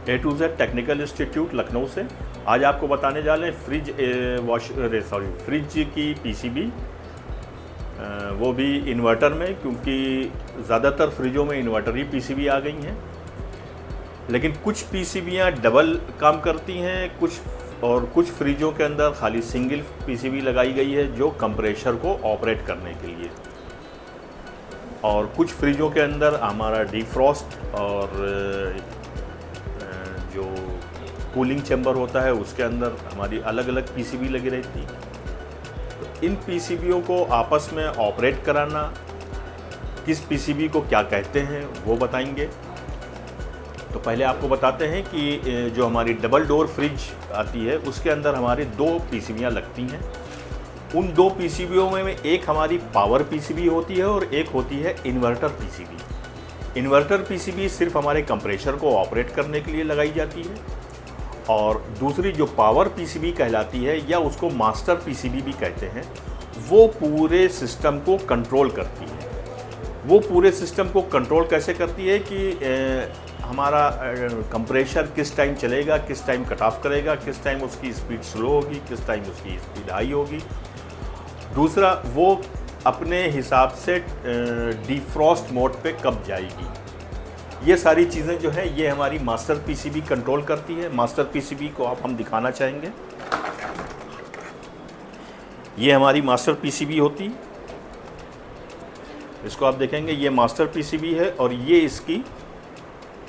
A to Z technical institute Lucknow से आज आपको बताने जा रहे हैं फ्रिज की पीसीबी, वो भी इन्वर्टर में, क्योंकि ज़्यादातर फ्रिजों में इन्वर्टर ही पीसीबी आ गई हैं। लेकिन कुछ पीसीबियाँ डबल काम करती हैं, कुछ फ्रिजों के अंदर खाली सिंगल पीसीबी लगाई गई है जो कंप्रेशर को ऑपरेट करने के लिए, और कुछ फ्रिजों के अंदर हमारा डिफ्रॉस्ट और जो कूलिंग चैम्बर होता है उसके अंदर हमारी अलग अलग पीसीबी लगी रहती है। तो इन पीसीबीओं को आपस में ऑपरेट कराना, किस पीसीबी को क्या कहते हैं वो बताएंगे। तो पहले आपको बताते हैं कि जो हमारी डबल डोर फ्रिज आती है उसके अंदर हमारी दो पीसीबियाँ लगती हैं। उन दो पीसीबीओं में एक हमारी पावर पीसीबी होती है और एक होती है इन्वर्टर पीसीबी। इन्वर्टर पीसीबी सिर्फ हमारे कंप्रेशर को ऑपरेट करने के लिए लगाई जाती है, और दूसरी जो पावर पीसीबी कहलाती है या उसको मास्टर पीसीबी भी कहते हैं, वो पूरे सिस्टम को कंट्रोल करती है। वो पूरे सिस्टम को कंट्रोल कैसे करती है कि हमारा कंप्रेशर किस टाइम चलेगा, किस टाइम कट ऑफ करेगा, किस टाइम उसकी स्पीड स्लो होगी, किस टाइम उसकी स्पीड हाई होगी। दूसरा, वो अपने हिसाब से डिफ्रॉस्ट मोड पे कब जाएगी। ये सारी चीज़ें जो है ये हमारी मास्टर पीसीबी कंट्रोल करती है। मास्टर पीसीबी को आप हम दिखाना चाहेंगे। ये हमारी मास्टर पीसीबी होती, इसको आप देखेंगे, ये मास्टर पीसीबी है और ये इसकी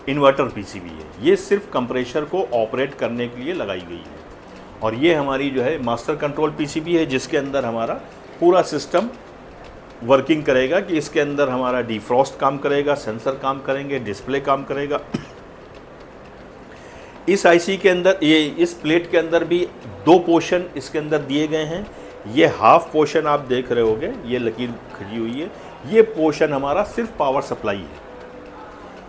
इन्वर्टर पीसीबी है। ये सिर्फ कंप्रेशर को ऑपरेट करने के लिए लगाई गई है। और ये हमारी जो है मास्टर कंट्रोल पीसीबी है, जिसके अंदर हमारा पूरा सिस्टम वर्किंग करेगा कि इसके अंदर हमारा डिफ्रॉस्ट काम करेगा, सेंसर काम करेंगे, डिस्प्ले काम करेगा। इस आईसी के अंदर, ये इस प्लेट के अंदर भी दो पोर्शन इसके अंदर दिए गए हैं। ये हाफ पोर्शन आप देख रहे होंगे, ये लकीर खड़ी हुई है, ये पोर्शन हमारा सिर्फ पावर सप्लाई है।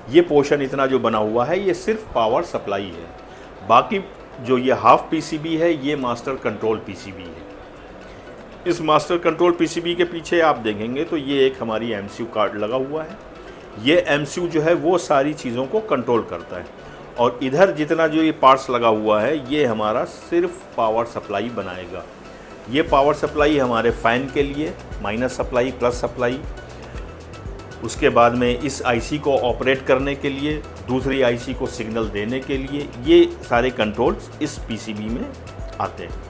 ये पोर्शन इतना जो बना हुआ है ये सिर्फ पावर सप्लाई है। बाकी जो ये हाफ पीसीबी है ये मास्टर कंट्रोल पीसीबी है। इस मास्टर कंट्रोल पीसीबी के पीछे आप देखेंगे तो ये एक हमारी एमसीयू कार्ड लगा हुआ है। ये एमसीयू जो है वो सारी चीज़ों को कंट्रोल करता है, और इधर जितना जो ये पार्ट्स लगा हुआ है ये हमारा सिर्फ पावर सप्लाई बनाएगा। ये पावर सप्लाई हमारे फ़ैन के लिए, माइनस सप्लाई, प्लस सप्लाई। उसके बाद में इस आईसी को ऑपरेट करने के लिए, दूसरी आईसी को सिग्नल देने के लिए, ये सारे कंट्रोल्स इस पीसीबी में आते हैं।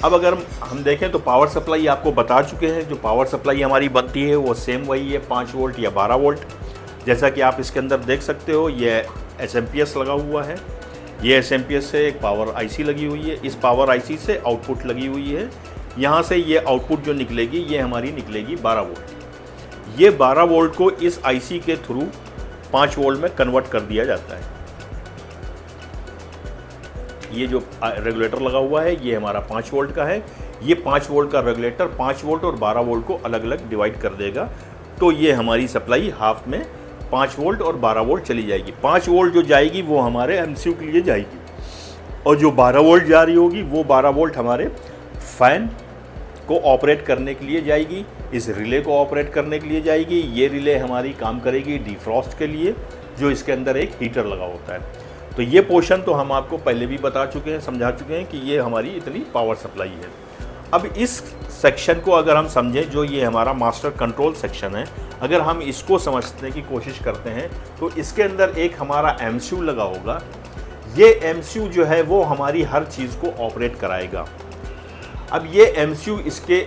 अब अगर हम देखें तो पावर सप्लाई आपको बता चुके हैं। जो पावर सप्लाई हमारी बनती है वो सेम वही है, 5 वोल्ट या 12 वोल्ट। जैसा कि आप इसके अंदर देख सकते हो, ये एसएमपीएस लगा हुआ है। ये एसएमपीएस से एक पावर आईसी लगी हुई है। इस पावर आईसी से आउटपुट लगी हुई है। यहाँ से ये आउटपुट जो निकलेगी ये हमारी निकलेगी 12 वोल्ट। ये 12 वोल्ट को इस आईसी के थ्रू 5 वोल्ट में कन्वर्ट कर दिया जाता है। ये जो रेगुलेटर लगा हुआ है ये हमारा 5 वोल्ट का है। ये 5 वोल्ट का रेगुलेटर 5 वोल्ट और 12 वोल्ट को अलग अलग डिवाइड कर देगा। तो ये हमारी सप्लाई हाफ में 5 वोल्ट और 12 वोल्ट चली जाएगी। 5 वोल्ट जो जाएगी वो हमारे एमसीयू के लिए जाएगी, और जो 12 वोल्ट जा रही होगी वो 12 वोल्ट हमारे फ़ैन को ऑपरेट करने के लिए जाएगी, इस रिले को ऑपरेट करने के लिए जाएगी। ये रिले हमारी काम करेगी डिफ्रॉस्ट के लिए, जो इसके अंदर एक हीटर लगा होता है। तो ये पोर्शन तो हम आपको पहले भी बता चुके हैं, समझा चुके हैं कि ये हमारी इतनी पावर सप्लाई है। अब इस सेक्शन को अगर हम समझें, जो ये हमारा मास्टर कंट्रोल सेक्शन है, अगर हम इसको समझने की कोशिश करते हैं तो इसके अंदर एक हमारा एमसीयू लगा होगा। ये एमसीयू जो है वो हमारी हर चीज़ को ऑपरेट कराएगा। अब ये एमसीयू इसके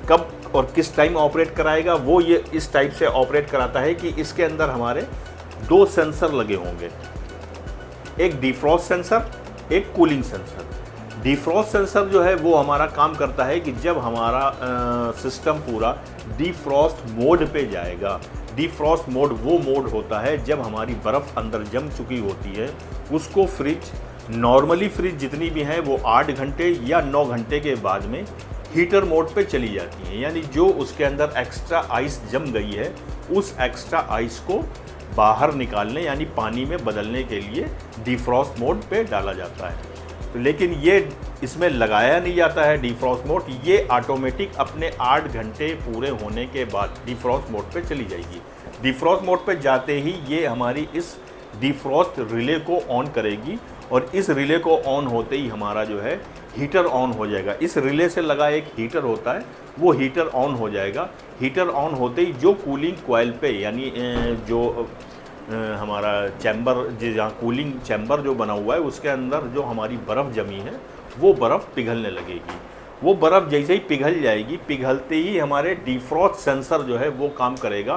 कब और किस टाइम ऑपरेट कराएगा, वो ये इस टाइप से ऑपरेट कराता है कि इसके अंदर हमारे 2 सेंसर लगे होंगे, एक डिफ्रॉस्ट सेंसर, एक कूलिंग सेंसर। डिफ्रॉस्ट सेंसर जो है वो हमारा काम करता है कि जब हमारा सिस्टम पूरा डिफ्रॉस्ट मोड पे जाएगा। डिफ्रॉस्ट मोड वो मोड होता है जब हमारी बर्फ़ अंदर जम चुकी होती है, उसको फ्रिज, नॉर्मली फ्रिज जितनी भी हैं वो 8 घंटे या 9 घंटे के बाद में हीटर मोड पे चली जाती हैं। यानी जो उसके अंदर एक्स्ट्रा आइस जम गई है उस एक्स्ट्रा आइस को बाहर निकालने यानी पानी में बदलने के लिए डिफ्रॉस्ट मोड पे डाला जाता है। लेकिन ये इसमें लगाया नहीं जाता है डिफ्रॉस्ट मोड, ये ऑटोमेटिक अपने 8 घंटे पूरे होने के बाद डिफ्रॉस्ट मोड पे चली जाएगी। डिफ्रॉस्ट मोड पे जाते ही ये हमारी इस डिफ्रॉस्ट रिले को ऑन करेगी और इस रिले को ऑन होते ही हमारा जो है हीटर ऑन हो जाएगा। इस रिले से लगा एक हीटर होता है, वो हीटर ऑन हो जाएगा। हीटर ऑन होते ही जो कूलिंग कॉइल पे यानी जो हमारा चैम्बर जहाँ कूलिंग चैम्बर जो बना हुआ है उसके अंदर जो हमारी बर्फ़ जमी है वो बर्फ़ पिघलने लगेगी। वो बर्फ़ जैसे ही पिघल जाएगी, पिघलते ही हमारे डिफ्रॉस्ट सेंसर जो है वो काम करेगा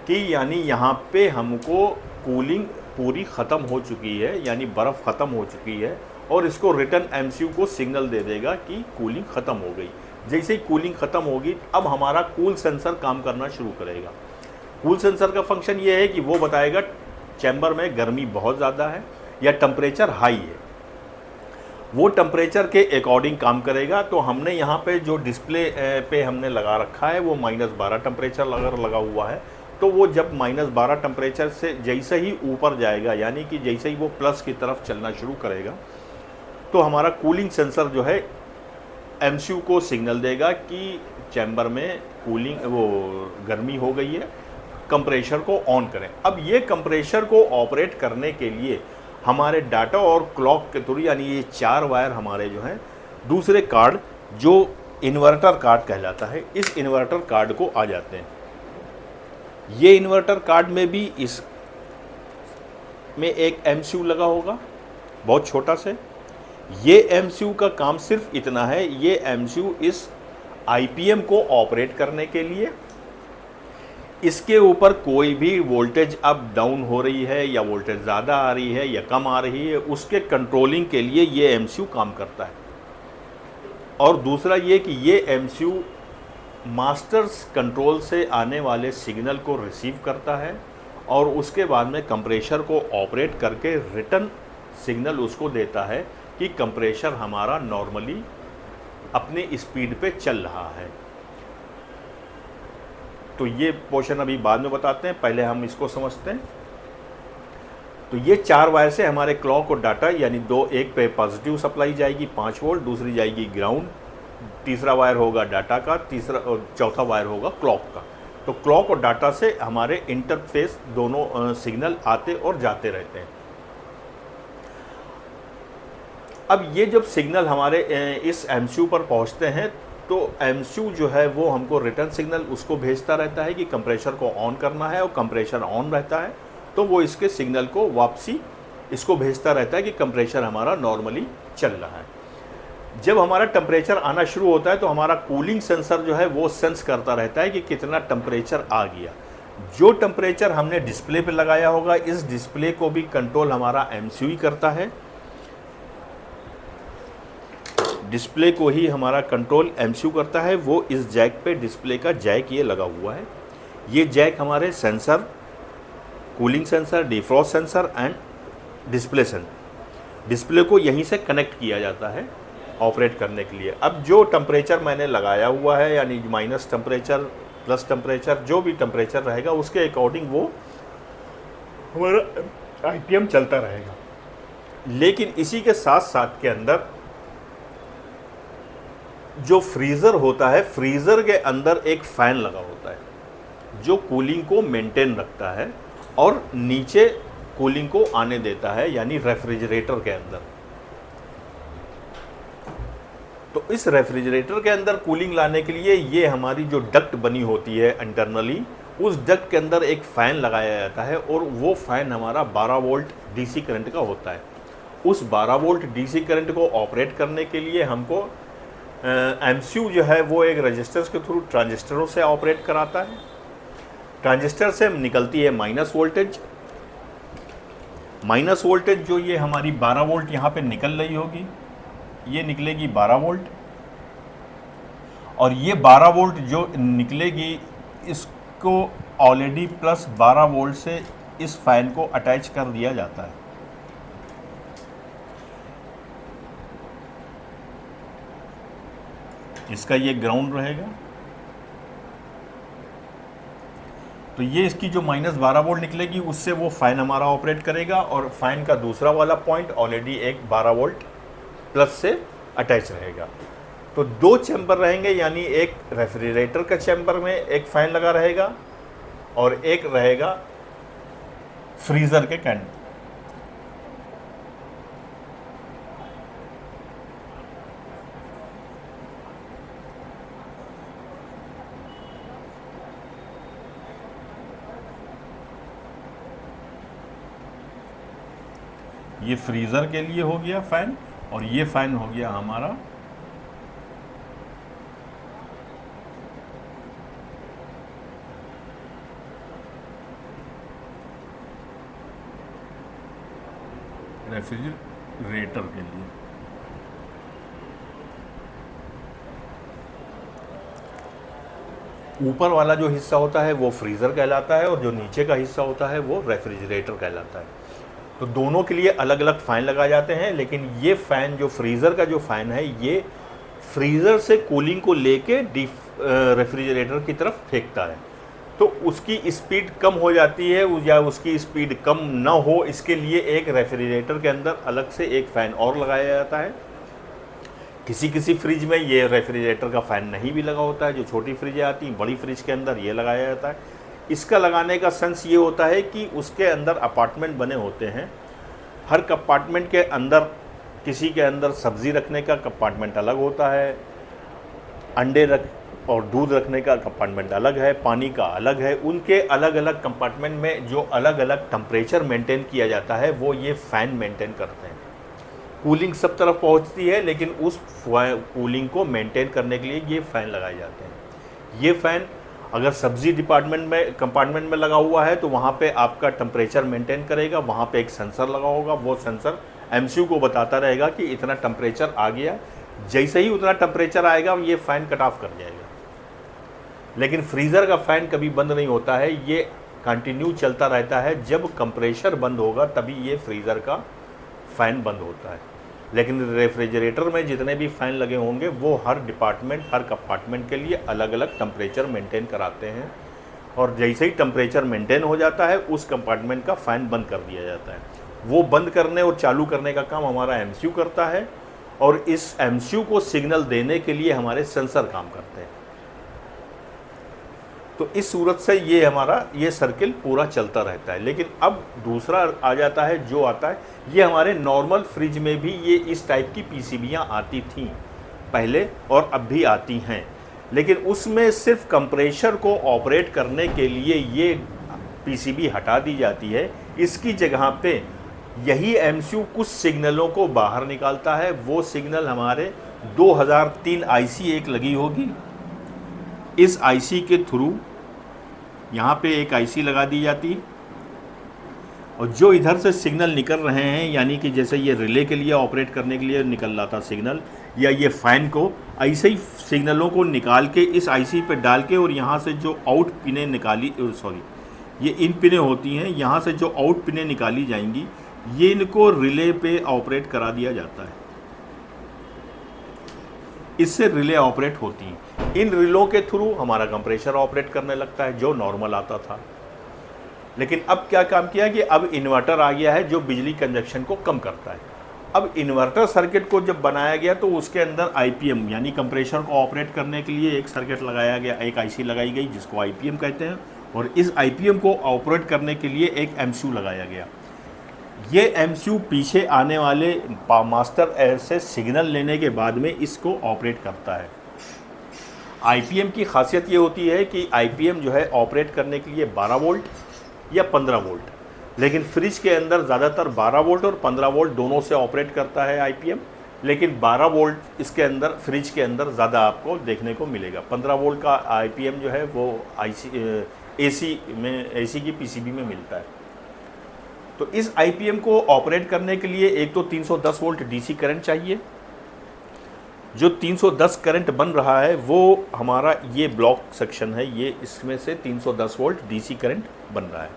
कि यानी यहाँ पे हमको कूलिंग पूरी ख़त्म हो चुकी है, यानी बर्फ़ ख़त्म हो चुकी है, और इसको रिटर्न एमसीयू को सिग्नल दे देगा कि कूलिंग ख़त्म हो गई। जैसे ही कूलिंग ख़त्म होगी अब हमारा कूल सेंसर काम करना शुरू करेगा। कूल सेंसर का फंक्शन ये है कि वो बताएगा चैम्बर में गर्मी बहुत ज़्यादा है या टेम्परेचर हाई है, वो टेम्परेचर के अकॉर्डिंग काम करेगा। तो हमने यहाँ पे जो डिस्प्ले पे हमने लगा रखा है वो -12 टेम्परेचर लगा हुआ है, तो वो जब -12 टेम्परेचर से जैसे ही ऊपर जाएगा, यानी कि जैसे ही वो प्लस की तरफ चलना शुरू करेगा, तो हमारा कूलिंग सेंसर जो है एमसीयू को सिग्नल देगा कि चैम्बर में कूलिंग वो गर्मी हो गई है, कंप्रेशर को ऑन करें। अब ये कंप्रेशर को ऑपरेट करने के लिए हमारे डाटा और क्लॉक के थ्रू, यानी ये 4 वायर हमारे जो हैं दूसरे कार्ड जो इन्वर्टर कार्ड कहलाता है, इस इन्वर्टर कार्ड को आ जाते हैं। ये इन्वर्टर कार्ड में भी इस में एक एमसीयू लगा होगा बहुत छोटा से। ये एमसीयू का काम सिर्फ इतना है, ये एमसीयू इस आईपीएम को ऑपरेट करने के लिए इसके ऊपर कोई भी वोल्टेज अप डाउन हो रही है या वोल्टेज ज़्यादा आ रही है या कम आ रही है, उसके कंट्रोलिंग के लिए ये एमसीयू काम करता है। और दूसरा ये कि ये एमसीयू मास्टर्स कंट्रोल से आने वाले सिग्नल को रिसीव करता है और उसके बाद में कंप्रेशर को ऑपरेट करके रिटर्न सिग्नल उसको देता है कि कंप्रेशर हमारा नॉर्मली अपने स्पीड पे चल रहा है। तो ये पोर्शन अभी बाद में बताते हैं, पहले हम इसको समझते हैं। तो ये 4 वायर से हमारे क्लॉक और डाटा, यानी एक पे पॉजिटिव सप्लाई जाएगी 5 वोल्ट, दूसरी जाएगी ग्राउंड, तीसरा वायर होगा डाटा का, चौथा वायर होगा क्लॉक का। तो क्लॉक और डाटा से हमारे इंटरफेस दोनों सिग्नल आते और जाते रहते हैं। अब ये जब सिग्नल हमारे इस एमसीयू पर पहुंचते हैं तो एमसीयू जो है वो हमको रिटर्न सिग्नल उसको भेजता रहता है कि कंप्रेशर को ऑन करना है, और कंप्रेशर ऑन रहता है तो वो इसके सिग्नल को वापसी इसको भेजता रहता है कि कंप्रेशर हमारा नॉर्मली चल रहा है। जब हमारा टेम्परेचर आना शुरू होता है तो हमारा कूलिंग सेंसर जो है वो सेंस करता रहता है कि कितना टेम्परेचर आ गया। जो टेम्परेचर हमने डिस्प्ले पे लगाया होगा, इस डिस्प्ले को भी कंट्रोल हमारा एमसीयू ही करता है। डिस्प्ले को ही हमारा कंट्रोल एमसीयू करता है। वो इस जैक पे डिस्प्ले का जैक ये लगा हुआ है। ये जैक हमारे sensor, cooling sensor, defrost sensor and display को यहीं से कनेक्ट किया जाता है ऑपरेट करने के लिए। अब जो टेम्परेचर मैंने लगाया हुआ है, यानी माइनस टेम्परेचर, प्लस टेम्परेचर, जो भी टेम्परेचर रहेगा उसके अकॉर्डिंग वो हमारा आईपीएम चलता रहेगा। लेकिन इसी के साथ साथ के अंदर जो फ्रीज़र होता है, फ्रीज़र के अंदर एक फ़ैन लगा होता है जो कूलिंग को मेंटेन रखता है और नीचे कूलिंग को आने देता है, यानी रेफ्रिजरेटर के अंदर। तो इस रेफ्रिजरेटर के अंदर कूलिंग लाने के लिए ये हमारी जो डक्ट बनी होती है इंटरनली, उस डक्ट के अंदर एक फ़ैन लगाया जाता है और वो फ़ैन हमारा 12 वोल्ट डीसी करंट का होता है। उस 12 वोल्ट डीसी करंट को ऑपरेट करने के लिए हमको एमसीयू जो है वो एक रजिस्टर्स के थ्रू ट्रांजिस्टरों से ऑपरेट कराता है। ट्रांजिस्टर से निकलती है माइनस वोल्टेज। माइनस वोल्टेज जो ये हमारी 12 वोल्ट यहाँ पे निकल रही होगी, ये निकलेगी 12 वोल्ट, और ये 12 वोल्ट जो निकलेगी इसको ऑलरेडी प्लस 12 वोल्ट से इस फैन को अटैच कर दिया जाता है। इसका ये ग्राउंड रहेगा। तो ये इसकी जो -12 वोल्ट निकलेगी उससे वो फ़ैन हमारा ऑपरेट करेगा, और फ़ैन का दूसरा वाला पॉइंट ऑलरेडी एक 12 वोल्ट प्लस से अटैच रहेगा। तो 2 चैम्बर रहेंगे, यानी एक रेफ्रिजरेटर का चैम्बर में एक फ़ैन लगा रहेगा और एक रहेगा फ्रीज़र के ये फ्रीज़र के लिए हो गया फ़ैन, और ये फ़ैन हो गया हमारा रेफ्रिजरेटर के लिए। ऊपर वाला जो हिस्सा होता है वो फ्रीज़र कहलाता है, और जो नीचे का हिस्सा होता है वो रेफ्रिजरेटर कहलाता है। तो दोनों के लिए अलग अलग फ़ैन लगाए जाते हैं, लेकिन ये फ़ैन जो फ्रीज़र का जो फ़ैन है ये फ्रीज़र से कूलिंग को लेके रेफ्रिजरेटर की तरफ फेंकता है। तो उसकी स्पीड कम हो जाती है, या उसकी स्पीड कम ना हो, इसके लिए एक रेफ्रिजरेटर के अंदर अलग से एक फ़ैन और लगाया जाता है। किसी किसी फ्रिज में ये रेफ्रिजरेटर का फ़ैन नहीं भी लगा होता है, जो छोटी फ्रिजें आती हैं, बड़ी फ्रिज के अंदर ये लगाया जाता है। इसका लगाने का सेंस ये होता है कि उसके अंदर अपार्टमेंट बने होते हैं, हर कंपार्टमेंट के अंदर किसी के अंदर सब्ज़ी रखने का कंपार्टमेंट अलग होता है, अंडे रख और दूध रखने का कंपार्टमेंट अलग है, पानी का अलग है। उनके अलग अलग कंपार्टमेंट में जो अलग अलग टेम्परेचर मेंटेन किया जाता है वो ये फ़ैन मेंटेन करते हैं। कूलिंग सब तरफ पहुंचती है, लेकिन उस कूलिंग को मेंटेन करने के लिए ये फ़ैन लगाए जाते हैं। ये फ़ैन अगर सब्ज़ी डिपार्टमेंट में कंपार्टमेंट में लगा हुआ है तो वहाँ पे आपका टेम्परेचर मेंटेन करेगा, वहाँ पे एक सेंसर लगा होगा, वो सेंसर एमसीयू को बताता रहेगा कि इतना टेम्परेचर आ गया। जैसे ही उतना टेम्परेचर आएगा ये फ़ैन कट ऑफ कर जाएगा। लेकिन फ्रीज़र का फ़ैन कभी बंद नहीं होता है, ये कंटिन्यू चलता रहता है। जब कंप्रेशर बंद होगा तभी ये फ्रीज़र का फ़ैन बंद होता है। लेकिन रेफ्रिजरेटर में जितने भी फ़ैन लगे होंगे वो हर डिपार्टमेंट, हर कंपार्टमेंट के लिए अलग अलग टेम्परेचर मेंटेन कराते हैं, और जैसे ही टेम्परेचर मेंटेन हो जाता है उस कंपार्टमेंट का फ़ैन बंद कर दिया जाता है। वो बंद करने और चालू करने का काम हमारा एमसीयू करता है, और इस एमसीयू को सिग्नल देने के लिए हमारे सेंसर काम करते हैं। तो इस सूरत से ये हमारा ये सर्किल पूरा चलता रहता है। लेकिन अब दूसरा आ जाता है जो आता है, ये हमारे नॉर्मल फ्रिज में भी ये इस टाइप की पीसीबियाँ आती थीं पहले, और अब भी आती हैं। लेकिन उसमें सिर्फ कंप्रेशर को ऑपरेट करने के लिए ये पीसीबी हटा दी जाती है। इसकी जगह पे यही एमसीयू कुछ सिग्नलों को बाहर निकालता है। वो सिग्नल हमारे 2003 आईसी एक लगी होगी, इस आईसी के थ्रू यहाँ पे एक आईसी लगा दी जाती, और जो इधर से सिग्नल निकल रहे हैं, यानी कि जैसे ये रिले के लिए ऑपरेट करने के लिए निकल रहा था सिग्नल, या ये फ़ैन को ऐसे ही सिग्नलों को निकाल के इस आईसी पे डाल के, और यहाँ से जो आउट पिनें निकाली, ये इन पिनें होती हैं, यहाँ से जो आउट पिनें निकाली जाएंगी ये इनको रिले पे ऑपरेट करा दिया जाता है। इससे रिले ऑपरेट होती हैं। इन रिलों के थ्रू हमारा कंप्रेशर ऑपरेट करने लगता है जो नॉर्मल आता था। लेकिन अब क्या काम किया कि अब इन्वर्टर आ गया है जो बिजली कंजप्शन को कम करता है। अब इन्वर्टर सर्किट को जब बनाया गया तो उसके अंदर आईपीएम यानी कंप्रेशर को ऑपरेट करने के लिए एक सर्किट लगाया गया, एक आईसी लगाई गई जिसको आईपीएम कहते हैं, और इस आईपीएम को ऑपरेट करने के लिए एक एमसीयू लगाया गया। ये एमसीयू पीछे आने वाले मास्टर एयर से सिग्नल लेने के बाद में इसको ऑपरेट करता है। आईपीएम की खासियत ये होती है कि आईपीएम जो है ऑपरेट करने के लिए 12 वोल्ट या 15 वोल्ट, लेकिन फ्रिज के अंदर ज़्यादातर 12 वोल्ट और 15 वोल्ट दोनों से ऑपरेट करता है आईपीएम। लेकिन 12 वोल्ट इसके अंदर फ्रिज के अंदर ज़्यादा आपको देखने को मिलेगा। 15 वोल्ट का आईपीएम जो है वो एसी की पीसीबी में मिलता है। तो इस आईपीएम को ऑपरेट करने के लिए एक तो 310 वोल्ट डीसी करंट चाहिए। जो 310 करंट बन रहा है वो हमारा ये ब्लॉक सेक्शन है, ये इसमें से 310 वोल्ट डीसी करंट बन रहा है।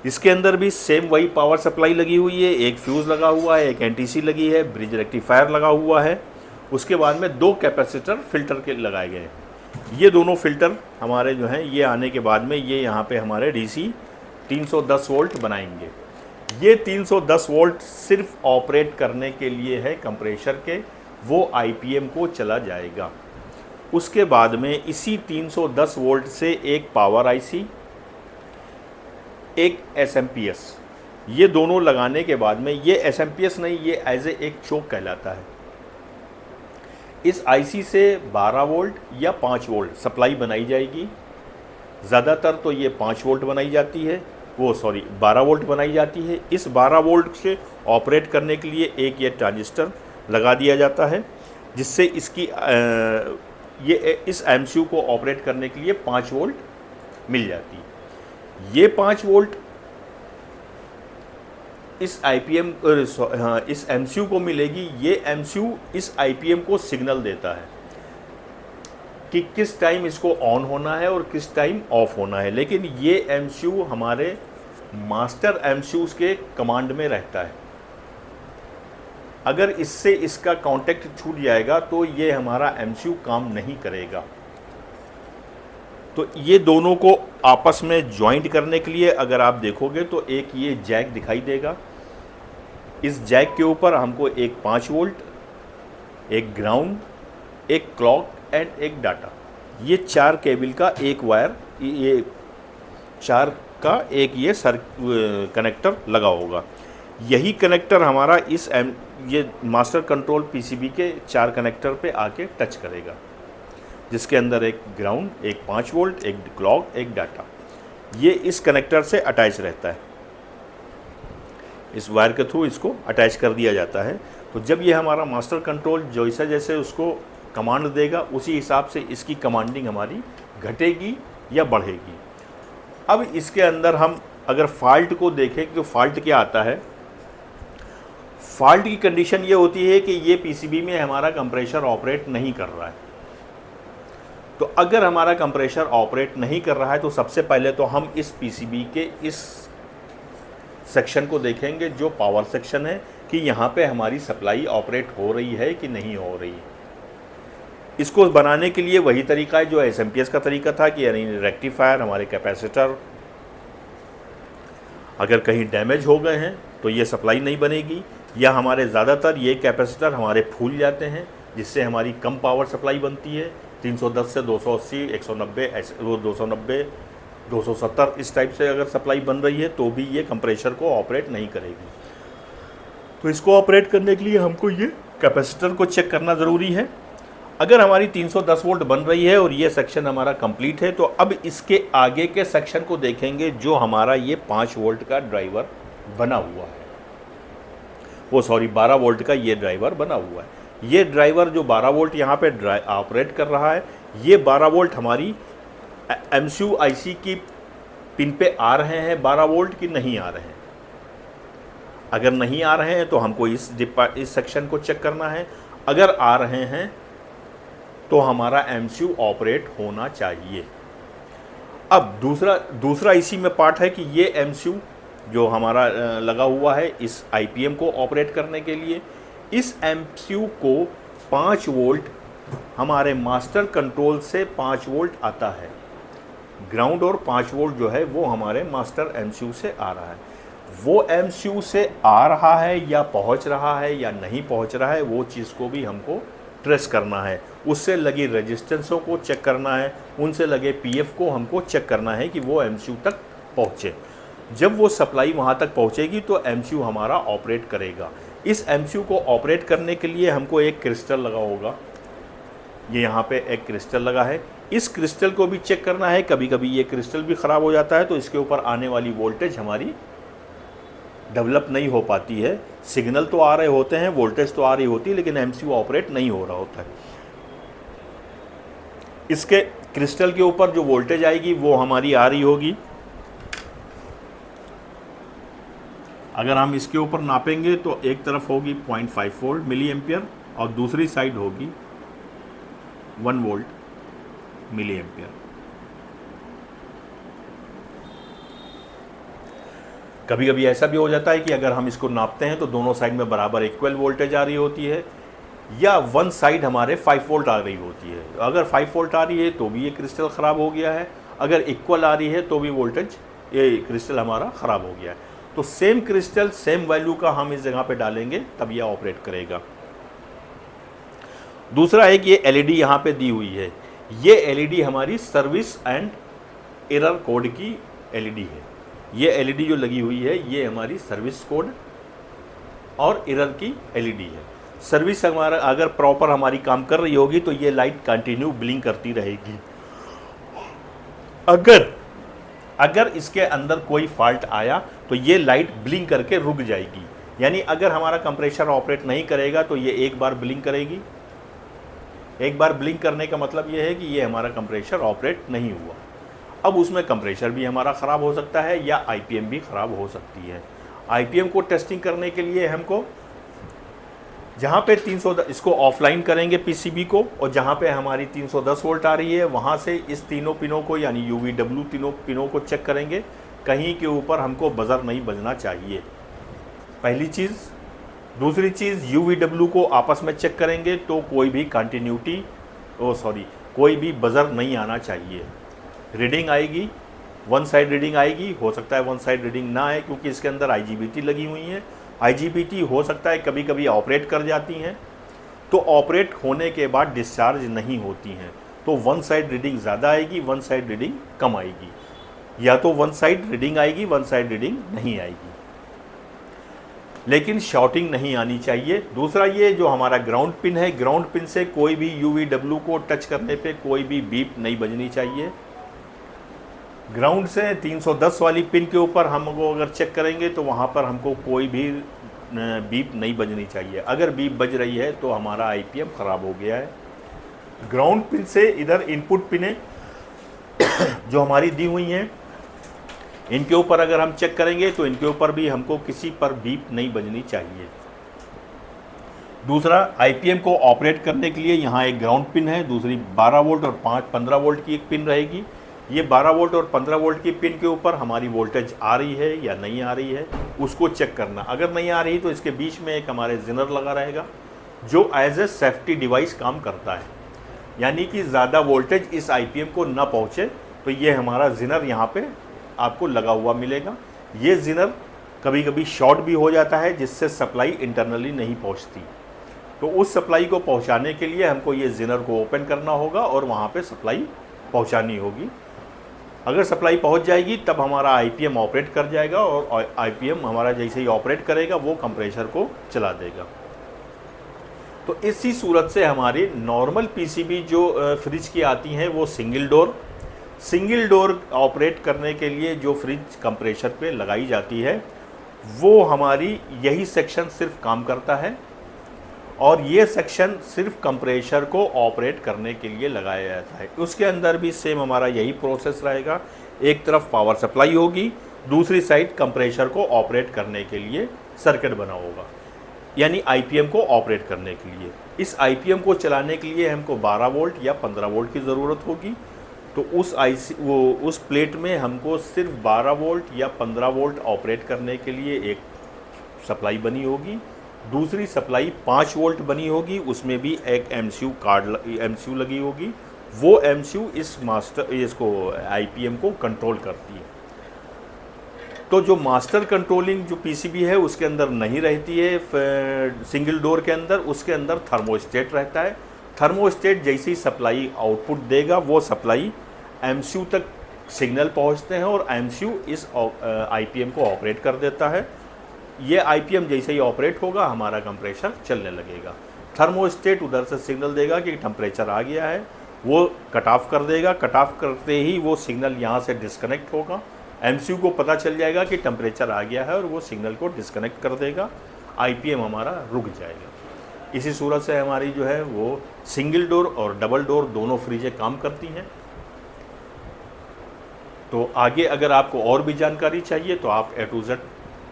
इसके अंदर भी सेम वही पावर सप्लाई लगी हुई है, एक फ्यूज़ लगा हुआ है, एक एनटीसी लगी है, ब्रिज रेक्टिफायर लगा हुआ है। उसके बाद में 2 कैपेसिटर फिल्टर के लगाए गए हैं। ये दोनों फिल्टर हमारे जो हैं ये आने के बाद में ये यहाँ पे हमारे डीसी 310 वोल्ट बनाएंगे। ये 310 वोल्ट सिर्फ ऑपरेट करने के लिए है कंप्रेशर के, वो आईपीएम को चला जाएगा। उसके बाद में इसी 310 वोल्ट से एक पावर आईसी, एक एसएमपीएस, ये दोनों लगाने के बाद में ये एसएमपीएस नहीं, ये एज ए एक चोक कहलाता है। इस आईसी से 12 वोल्ट या 5 वोल्ट सप्लाई बनाई जाएगी। ज़्यादातर तो ये 5 वोल्ट बनाई जाती है, 12 वोल्ट बनाई जाती है। इस 12 वोल्ट से ऑपरेट करने के लिए एक ये ट्रांजिस्टर लगा दिया जाता है, जिससे इसकी इस एमसीयू को ऑपरेट करने के लिए 5 वोल्ट मिल जाती है। ये 5 वोल्ट इस आईपीएम इस एमसीयू को मिलेगी। ये एमसीयू इस आईपीएम को सिग्नल देता है कि किस टाइम इसको ऑन होना है और किस टाइम ऑफ होना है। लेकिन ये एमसीयू हमारे मास्टर एमसीयूज़ के कमांड में रहता है। अगर इससे इसका कांटेक्ट छूट जाएगा तो ये हमारा एमसीयू काम नहीं करेगा। तो ये दोनों को आपस में ज्वाइंट करने के लिए अगर आप देखोगे तो एक ये जैक दिखाई देगा। इस जैक के ऊपर हमको एक 5 वोल्ट, एक ग्राउंड, एक क्लॉक एंड एक डाटा, ये 4 केबल का एक वायर, ये 4 का एक ये कनेक्टर लगा होगा। यही कनेक्टर हमारा ये मास्टर कंट्रोल पीसीबी के 4 कनेक्टर पे आके टच करेगा, जिसके अंदर एक ग्राउंड, एक 5 वोल्ट, एक क्लॉक, एक डाटा, ये इस कनेक्टर से अटैच रहता है। इस वायर के थ्रू इसको अटैच कर दिया जाता है। तो जब ये हमारा मास्टर कंट्रोल जैसा जैसे उसको कमांड देगा, उसी हिसाब से इसकी कमांडिंग हमारी घटेगी या बढ़ेगी। अब इसके अंदर हम अगर फॉल्ट को देखें तो फॉल्ट क्या आता है। फॉल्ट की कंडीशन ये होती है कि ये पीसीबी में हमारा कंप्रेसर ऑपरेट नहीं कर रहा है। तो अगर हमारा कंप्रेसर ऑपरेट नहीं कर रहा है तो सबसे पहले तो हम इस पीसीबी के इस सेक्शन को देखेंगे जो पावर सेक्शन है, कि यहाँ पे हमारी सप्लाई ऑपरेट हो रही है कि नहीं हो रही है। इसको बनाने के लिए वही तरीका है जो एसएमपीएस का तरीका था, कि यानी रेक्टिफायर, हमारे कैपेसिटर अगर कहीं डैमेज हो गए हैं तो ये सप्लाई नहीं बनेगी, या हमारे ज़्यादातर ये कैपेसिटर हमारे फूल जाते हैं, जिससे हमारी कम पावर सप्लाई बनती है। 310 से 280, 190, वो 290, 270 इस टाइप से अगर सप्लाई बन रही है तो भी ये कंप्रेसर को ऑपरेट नहीं करेगी। तो इसको ऑपरेट करने के लिए हमको ये कैपेसिटर को चेक करना ज़रूरी है। अगर हमारी 310 वोल्ट बन रही है और ये सेक्शन हमारा कंप्लीट है, तो अब इसके आगे के सेक्शन को देखेंगे जो हमारा ये 5 वोल्ट का ड्राइवर बना हुआ है, 12 वोल्ट का ये ड्राइवर बना हुआ है। ये ड्राइवर जो 12 वोल्ट यहाँ पे ऑपरेट कर रहा है, ये 12 वोल्ट हमारी एमसीयू आईसी की पिन पे आ रहे हैं 12 वोल्ट की नहीं आ रहे हैं। अगर नहीं आ रहे हैं तो हमको इस सेक्शन को चेक करना है। अगर आ रहे हैं तो हमारा एमसीयू ऑपरेट होना चाहिए। अब दूसरा इसी में पार्ट है कि ये एमसीयू जो हमारा लगा हुआ है इस आईपीएम को ऑपरेट करने के लिए, इस एमसीयू को 5 वोल्ट हमारे मास्टर कंट्रोल से 5 वोल्ट आता है। ग्राउंड और 5 वोल्ट जो है वो हमारे मास्टर एमसीयू से आ रहा है। वो एमसीयू से आ रहा है या पहुंच रहा है या नहीं पहुंच रहा है, वो चीज़ को भी हमको ट्रेस करना है। उससे लगी रेजिस्टेंसों को चेक करना है, उनसे लगे पीएफ को हमको चेक करना है कि वो एमसीयू तक पहुँचे। जब वो सप्लाई वहाँ तक पहुँचेगी तो एमसीयू हमारा ऑपरेट करेगा। इस एमसीयू को ऑपरेट करने के लिए हमको एक क्रिस्टल लगा होगा, ये यहाँ पे एक क्रिस्टल लगा है। इस क्रिस्टल को भी चेक करना है। कभी कभी ये क्रिस्टल भी ख़राब हो जाता है तो इसके ऊपर आने वाली वोल्टेज हमारी डेवलप नहीं हो पाती है। सिग्नल तो आ रहे होते हैं, वोल्टेज तो आ रही होती है, लेकिन एमसीयू ऑपरेट नहीं हो रहा होता है। इसके क्रिस्टल के ऊपर जो वोल्टेज आएगी वो हमारी आ रही होगी। अगर हम इसके ऊपर नापेंगे तो एक तरफ होगी 0.5 वोल्ट मिली एम्पियर और दूसरी साइड होगी 1 वोल्ट मिली एम्पियर। कभी कभी ऐसा भी हो जाता है कि अगर हम इसको नापते हैं तो दोनों साइड में बराबर इक्वल वोल्टेज आ रही होती है, या वन साइड हमारे 5 वोल्ट आ रही होती है। अगर 5 वोल्ट आ रही है तो भी ये क्रिस्टल ख़राब हो गया है, अगर इक्वल आ रही है तो भी वोल्टेज ये क्रिस्टल हमारा ख़राब हो गया है। तो सेम क्रिस्टल सेम वैल्यू का हम इस जगह पे डालेंगे तब यह ऑपरेट करेगा। दूसरा एक ये एलईडी यहाँ पे दी हुई है। ये एलईडी हमारी सर्विस एंड एरर कोड की एलईडी है। ये एलईडी जो लगी हुई है ये हमारी सर्विस कोड और एरर की एलईडी है। सर्विस हमारा अगर प्रॉपर हमारी काम कर रही होगी तो ये लाइट कंटिन्यू ब्लिंक करती रहेगी। अगर इसके अंदर कोई फॉल्ट आया तो ये लाइट ब्लिंक करके रुक जाएगी। यानी अगर हमारा कंप्रेसर ऑपरेट नहीं करेगा तो ये एक बार ब्लिंक करेगी। एक बार ब्लिंक करने का मतलब ये है कि ये हमारा कंप्रेसर ऑपरेट नहीं हुआ। अब उसमें कंप्रेसर भी हमारा ख़राब हो सकता है या आईपीएम भी ख़राब हो सकती है। आईपीएम को टेस्टिंग करने के लिए हमको जहाँ पे 310 इसको ऑफलाइन करेंगे पीसीबी को, और जहाँ पे हमारी 310 वोल्ट आ रही है वहाँ से इस तीनों पिनों को यानी UVW तीनों पिनों को चेक करेंगे। कहीं के ऊपर हमको बज़र नहीं बजना चाहिए, पहली चीज़। दूसरी चीज़ UVW को आपस में चेक करेंगे तो कोई भी कंटिन्यूटी कोई भी बज़र नहीं आना चाहिए। रीडिंग आएगी, वन साइड रीडिंग आएगी, हो सकता है वन साइड रीडिंग ना आए क्योंकि इसके अंदर IGBT लगी हुई है। IGBT हो सकता है कभी कभी ऑपरेट कर जाती हैं, तो ऑपरेट होने के बाद डिस्चार्ज नहीं होती हैं, तो वन साइड रीडिंग ज़्यादा आएगी, वन साइड रीडिंग कम आएगी, या तो वन साइड रीडिंग आएगी, वन साइड रीडिंग नहीं आएगी, लेकिन शॉर्टिंग नहीं आनी चाहिए। दूसरा, ये जो हमारा ग्राउंड पिन है, ग्राउंड पिन से कोई भी UVW को टच करने पे कोई भी बीप नहीं बजनी चाहिए। ग्राउंड से 310 वाली पिन के ऊपर हमको अगर चेक करेंगे तो वहाँ पर हमको कोई भी बीप नहीं बजनी चाहिए। अगर बीप बज रही है तो हमारा आईपीएम ख़राब हो गया है। ग्राउंड पिन से इधर इनपुट पिनें जो हमारी दी हुई हैं, इनके ऊपर अगर हम चेक करेंगे तो इनके ऊपर भी हमको किसी पर बीप नहीं बजनी चाहिए। दूसरा, आईपीएम को ऑपरेट करने के लिए यहाँ एक ग्राउंड पिन है, दूसरी 12 वोल्ट और 15 वोल्ट की एक पिन रहेगी। ये 12 वोल्ट और 15 वोल्ट की पिन के ऊपर हमारी वोल्टेज आ रही है या नहीं आ रही है, उसको चेक करना। अगर नहीं आ रही तो इसके बीच में एक हमारे जिनर लगा रहेगा जो एज ए सेफ्टी डिवाइस काम करता है, यानी कि ज़्यादा वोल्टेज इस आईपीएम को ना पहुँचे, तो ये हमारा जिनर यहाँ पे आपको लगा हुआ मिलेगा। ये जिनर कभी कभी शॉर्ट भी हो जाता है जिससे सप्लाई इंटरनली नहीं पहुँचती, तो उस सप्लाई को पहुँचाने के लिए हमको ये जिनर को ओपन करना होगा और वहाँ पर सप्लाई पहुँचानी होगी। अगर सप्लाई पहुंच जाएगी तब हमारा आईपीएम ऑपरेट कर जाएगा, और आईपीएम हमारा जैसे ही ऑपरेट करेगा वो कंप्रेसर को चला देगा। तो इसी सूरत से हमारी नॉर्मल पीसीबी जो फ्रिज की आती हैं वो सिंगल डोर ऑपरेट करने के लिए जो फ्रिज कंप्रेसर पे लगाई जाती है वो हमारी यही सेक्शन सिर्फ काम करता है, और ये सेक्शन सिर्फ कंप्रेसर को ऑपरेट करने के लिए लगाया जाता है। उसके अंदर भी सेम हमारा यही प्रोसेस रहेगा। एक तरफ पावर सप्लाई होगी, दूसरी साइड कंप्रेसर को ऑपरेट करने के लिए सर्किट बना होगा, यानी आईपीएम को ऑपरेट करने के लिए। इस आईपीएम को चलाने के लिए हमको 12 वोल्ट या 15 वोल्ट की ज़रूरत होगी, तो उस प्लेट में हमको सिर्फ 12 वोल्ट या 15 वोल्ट ऑपरेट करने के लिए एक सप्लाई बनी होगी। दूसरी सप्लाई 5 वोल्ट बनी होगी, उसमें भी एक एमसीयू लगी होगी। वो एमसीयू इसको आईपीएम को कंट्रोल करती है। तो जो मास्टर कंट्रोलिंग जो पीसीबी है उसके अंदर नहीं रहती है, सिंगल डोर के अंदर उसके अंदर थर्मोस्टेट रहता है। थर्मोस्टेट जैसी सप्लाई आउटपुट देगा वो सप्लाई एमसीयू तक सिग्नल पहुंचते हैं और एमसीयू इस आईपीएम को ऑपरेट कर देता है। ये आईपीएम जैसे ही ऑपरेट होगा हमारा कंप्रेसर चलने लगेगा। थर्मोस्टेट उधर से सिग्नल देगा कि टेम्परेचर आ गया है, वो कट ऑफ कर देगा। कट ऑफ करते ही वो सिग्नल यहाँ से डिस्कनेक्ट होगा, एमसीयू को पता चल जाएगा कि टेम्परेचर आ गया है और वो सिग्नल को डिस्कनेक्ट कर देगा, आईपीएम हमारा रुक जाएगा। इसी सूरत से हमारी जो है वो सिंगल डोर और डबल डोर दोनों फ्रिजें काम करती हैं। तो आगे अगर आपको और भी जानकारी चाहिए तो आप A to Z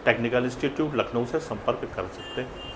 technical institute Lucknow से संपर्क कर सकते हैं।